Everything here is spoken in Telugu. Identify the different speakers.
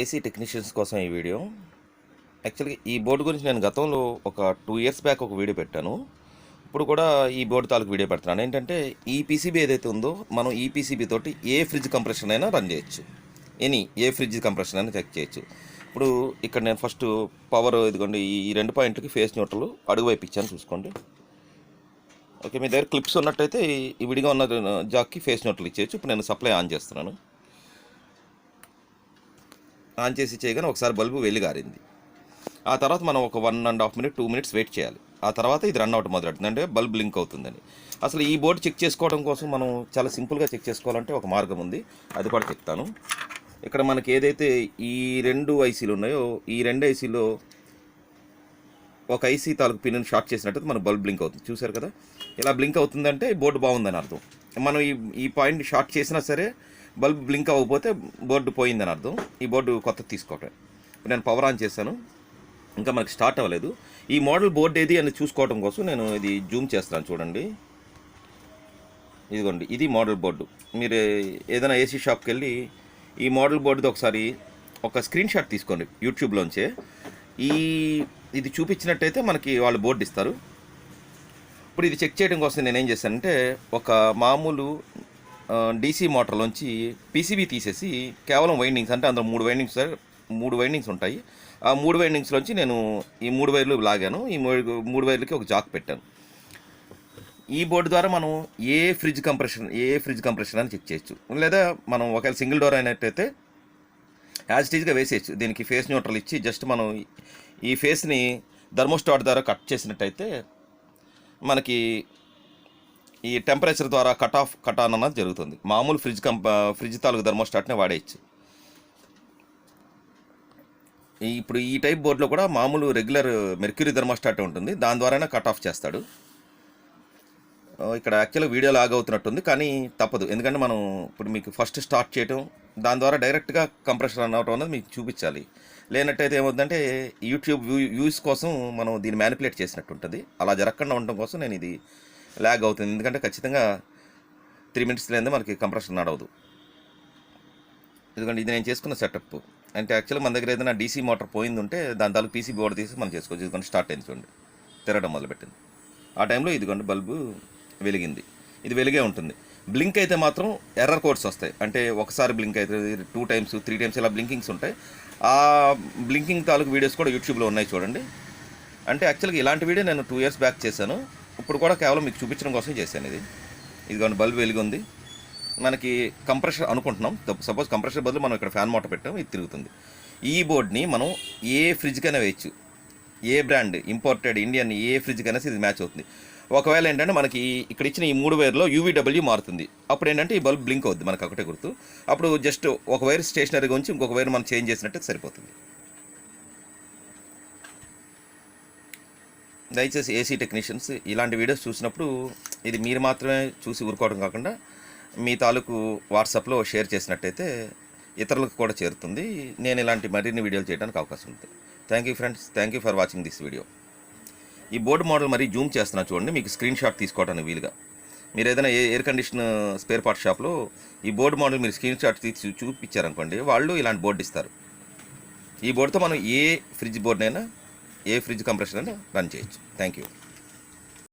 Speaker 1: ఏసీ టెక్నీషియన్స్ కోసం ఈ వీడియో. యాక్చువల్గా ఈ బోర్డు గురించి నేను గతంలో ఒక 2 years బ్యాక్ ఒక వీడియో పెట్టాను. ఇప్పుడు కూడా ఈ బోర్డు తాలూకు వీడియో పెడుతున్నాను. ఏంటంటే ఈ పీసీబీ ఏదైతే ఉందో మనం ఈ పీసీబీ తోటి ఏ ఫ్రిడ్జ్ కంప్రెషన్ అయినా రన్ చేయొచ్చు. ఏ ఫ్రిడ్జ్ కంప్రెషన్ అయినా చెక్ చేయొచ్చు. ఇప్పుడు ఇక్కడ నేను ఫస్ట్ పవర్ ఇదిగోండి, ఈ 2 పాయింట్లకి ఫేస్ న్యూట్రల్ అడుగువైపు ఇచ్చాను చూసుకోండి. ఓకే, మీ దగ్గర క్లిప్స్ ఉన్నట్టయితే ఈ విడిగా ఉన్న జాక్కి ఫేస్ న్యూట్రల్ ఇచ్చేయచ్చు. ఇప్పుడు నేను సప్లై ఆన్ చేస్తున్నాను. ఆన్ చేసి చేయగానే ఒకసారి బల్బు వెలిగారింది. ఆ తర్వాత మనం ఒక 1.5 minute 2 minutes వెయిట్ చేయాలి. ఆ తర్వాత ఇది రన్ అవుట్ మొదలెడుతుంది, అంటే బల్బ్ బ్లింక్ అవుతుందని. అసలు ఈ బోర్డు చెక్ చేసుకోవడం కోసం మనం చాలా సింపుల్గా చెక్ చేసుకోవాలంటే ఒక మార్గం ఉంది, అది కూడా చెప్తాను. ఇక్కడ మనకి ఏదైతే ఈ 2 ఐసీలు ఉన్నాయో ఈ 2 ఐసీలో ఒక ఐసీ తాలూకు పిన్ షార్ట్ చేసినట్టు మన బల్బ్ బ్లింక్ అవుతుంది. చూసారు కదా, ఇలా బ్లింక్ అవుతుందంటే ఈ బోర్డు బాగుందని అర్థం. మనం ఈ పాయింట్ షార్ట్ చేసినా సరే బల్బ్ బ్లింక్ అవ్వకపోతే బోర్డు పోయిందని అర్థం. ఈ బోర్డు కొత్తది తీసుకోవటం. ఇప్పుడు నేను పవర్ ఆన్ చేశాను, ఇంకా మనకి స్టార్ట్ అవ్వలేదు. ఈ మోడల్ బోర్డు ఏది అని చూసుకోవడం కోసం నేను ఇది జూమ్ చేస్తాను చూడండి. ఇదిగోండి, ఇది మోడల్ బోర్డు. మీరు ఏదైనా ఏసీ షాప్కి వెళ్ళి ఈ మోడల్ బోర్డుది ఒకసారి ఒక స్క్రీన్ షాట్ తీసుకోండి యూట్యూబ్లోంచే. ఇది చూపించినట్టయితే మనకి వాళ్ళు బోర్డు ఇస్తారు. ఇప్పుడు ఇది చెక్ చేయడం కోసం నేను ఏం చేశానంటే ఒక మామూలు డీసీ మోటార్లోంచి పీసీబీ తీసేసి కేవలం వైండింగ్స్, అంటే అందులో 3 వైండింగ్స్ ఉంటాయి. ఆ 3 వైండింగ్స్లోంచి నేను ఈ 3 వైర్లు లాగాను. ఈ 3 వైర్లకి ఒక జాక్ పెట్టాను. ఈ బోర్డు ద్వారా మనం ఏ ఫ్రిడ్జ్ కంప్రెషన్ అని చెక్ చేయొచ్చు. లేదా మనం ఒకవేళ సింగిల్ డోర్ అయినట్టయితే యాజ్ టీజ్గా వేసేయచ్చు. దీనికి ఫేస్ న్యూట్రల్ ఇచ్చి జస్ట్ మనం ఈ ఫేస్ని థర్మోస్టాట్ ద్వారా కట్ చేసినట్టయితే మనకి ఈ టెంపరేచర్ ద్వారా కట్ ఆన్ అన్నది జరుగుతుంది. మామూలు ఫ్రిడ్జ్ తాలూకు థర్మోస్టాట్నే వాడేయచ్చు. ఇప్పుడు ఈ టైప్ బోర్డులో కూడా మామూలు రెగ్యులర్ మెర్క్యూరీ థర్మోస్టాట్ ఉంటుంది, దాని ద్వారానే కట్ ఆఫ్ చేస్తాడు. ఇక్కడ యాక్చువల్గా వీడియో లాగ్ అవుతున్నట్టుంది, కానీ తప్పదు. ఎందుకంటే మనం ఇప్పుడు మీకు ఫస్ట్ స్టార్ట్ చేయటం, దాని ద్వారా డైరెక్ట్గా కంప్రెషన్ రన్ అవటం అనేది మీకు చూపించాలి. లేనట్టయితే ఏమవుతుందంటే యూట్యూబ్ వ్యూస్ కోసం మనం దీన్ని మ్యానిపులేట్ చేసినట్టు ఉంటుంది. అలా జరగకుండా ఉండటం కోసం నేను ఇది ల్యాగ్ అవుతుంది. ఎందుకంటే ఖచ్చితంగా 3 minutes లేదే మనకి కంప్రెషన్ నడవదు. ఎందుకంటే ఇది నేను చేసుకున్న సెటప్. అంటే యాక్చువల్గా మన దగ్గర ఏదైనా డీసీ మోటార్ పోయింది ఉంటే దాని తాలూకు పీసీ బోర్డు తీసి మనం చేసుకోవచ్చు. ఇదిగోండి స్టార్ట్ అయింది చూడండి, తిరగడం మొదలుపెట్టింది. ఆ టైంలో ఇదిగోండి బల్బు వెలిగింది. ఇది వెలిగే ఉంటుంది. బ్లింక్ అయితే మాత్రం ఎర్రర్ కోడ్స్ వస్తాయి. అంటే ఒకసారి బ్లింక్ అయితే 2 times 3 times ఇలా బ్లింకింగ్స్ ఉంటాయి. ఆ బ్లింకింగ్ తాలూకు వీడియోస్ కూడా యూట్యూబ్లో ఉన్నాయి చూడండి. అంటే యాక్చువల్గా ఇలాంటి వీడియో నేను 2 years బ్యాక్ చేశాను. ఇప్పుడు కూడా కేవలం మీకు చూపించడం కోసం చేశాను. ఇదిగోండి బల్బు వెలిగి ఉంది. మనకి కంప్రెషర్ అనుకుంటున్నాం. సపోజ్ కంప్రెషర్ బదులు మనం ఇక్కడ ఫ్యాన్ మోటార్ పెట్టాం, ఇది తిరుగుతుంది. ఈ బోర్డ్ని మనం ఏ ఫ్రిడ్జ్కైనా వేయచ్చు. ఏ బ్రాండ్ ఇంపోర్టెడ్ ఇండియన్ ఏ ఫ్రిడ్జ్కైనా ఇది మ్యాచ్ అవుతుంది. ఒకవేళ ఏంటంటే మనకి ఇక్కడ ఇచ్చిన ఈ 3 వైర్లో యూవీడబ్ల్యూ మారుతుంది. అప్పుడు ఏంటంటే ఈ బల్బ్ బ్లింక్ అవుద్ది, మనకు ఒకటే గుర్తు. అప్పుడు జస్ట్ ఒక వైర్ స్టేషనరీగా ఉంచి ఇంకొక వైర్ మనం చేంజ్ చేసినట్టు సరిపోతుంది. దయచేసి ఏసీ టెక్నీషియన్స్ ఇలాంటి వీడియోస్ చూసినప్పుడు ఇది మీరు మాత్రమే చూసి ఊరుకోవడం కాకుండా మీ తాలూకు వాట్సాప్లో షేర్ చేసినట్టయితే ఇతరులకు కూడా చేరుతుంది. నేను ఇలాంటి మరిన్ని వీడియోలు చేయడానికి అవకాశం ఉంటుంది. Thank you friends, thank you for watching this video. ఈ బోర్డు మోడల్ మరీ జూమ్ చేస్తున్నా చూడండి, మీకు స్క్రీన్ షాట్ తీసుకోవడానికి వీలుగా. మీరు ఏదైనా ఎయిర్ కండిషన్ స్పేర్ పార్ట్ షాప్లో ఈ బోర్డు మోడల్ మీరు స్క్రీన్ షాట్ తీసి చూపించారనుకోండి, వాళ్ళు ఇలాంటి బోర్డు ఇస్తారు. ఈ బోర్డుతో మనం ఏ ఫ్రిడ్జ్ కంప్రెషన్ అయినా రన్ చేయొచ్చు. Thank you.